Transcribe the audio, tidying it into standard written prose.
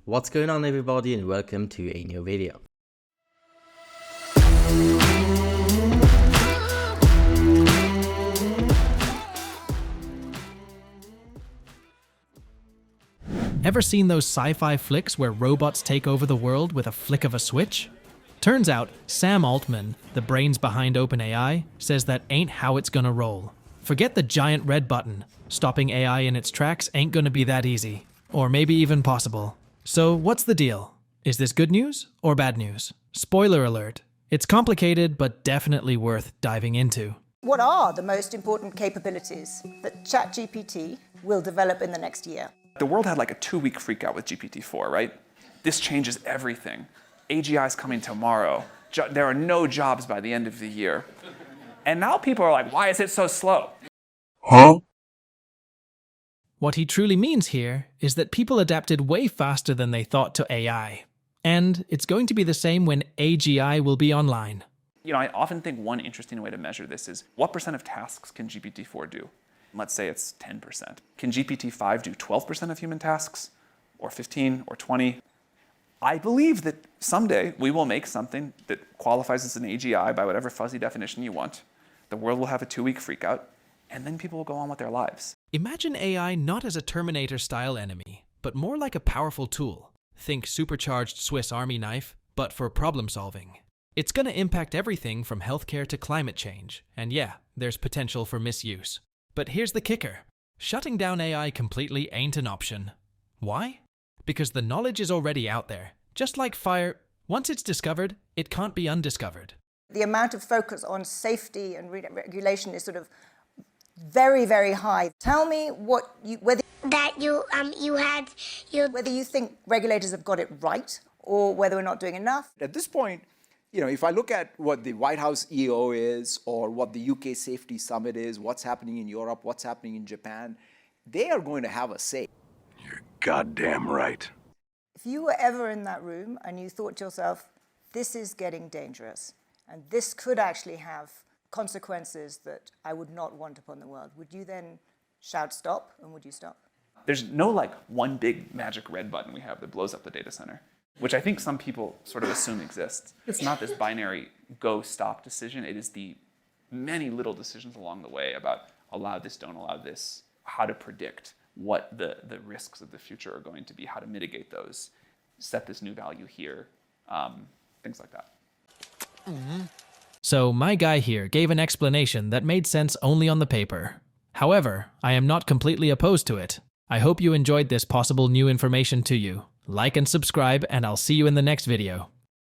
What's going on, everybody, and welcome to a new video. Ever seen those sci-fi flicks where robots take over the world with a flick of a switch? Turns out, Sam Altman, the brains behind OpenAI, says that ain't how it's gonna roll. Forget the giant red button. Stopping AI in its tracks ain't gonna be that easy. Or maybe even possible. So what's the deal? Is this good news or bad news? Spoiler alert. It's complicated, but definitely worth diving into. What are the most important capabilities that ChatGPT will develop in the next year? The world had like a 2-week freak out with GPT-4, right? This changes everything. AGI is coming tomorrow. There are no jobs by the end of the year. And now people are like, why is it so slow? Huh? What he truly means here is that people adapted way faster than they thought to AI. And it's going to be the same when AGI will be online. You know, I often think one interesting way to measure this is what % of tasks can GPT-4 do? Let's say it's 10%. Can GPT-5 do 12% of human tasks? Or 15 or 20? I believe that someday we will make something that qualifies as an AGI by whatever fuzzy definition you want. The world will have a 2-week freak out, and then people will go on with their lives. Imagine AI not as a Terminator-style enemy, but more like a powerful tool. Think supercharged Swiss Army knife, but for problem-solving. It's gonna impact everything from healthcare to climate change, and yeah, there's potential for misuse. But here's the kicker. Shutting down AI completely ain't an option. Why? Because the knowledge is already out there. Just like fire, once it's discovered, it can't be undiscovered. The amount of focus on safety and regulation is sort of very, very high. Tell me whether you think regulators have got it right or whether we're not doing enough. At this point, you know, if I look at what the White House EO is, or what the UK Safety Summit is, what's happening in Europe, what's happening in Japan, they are going to have a say. You're goddamn right. If you were ever in that room and you thought to yourself, this is getting dangerous, and this could actually have consequences that I would not want upon the world, would you then shout stop, and would you stop? There's no like one big magic red button we have that blows up the data center, which I think some people sort of assume exists. It's not this binary go-stop decision. It is the many little decisions along the way about allow this, don't allow this, how to predict what the risks of the future are going to be, how to mitigate those, set this new value here, things like that. So my guy here gave an explanation that made sense only on the paper. However, I am not completely opposed to it. I hope you enjoyed this possible new information to you. Like and subscribe, and I'll see you in the next video.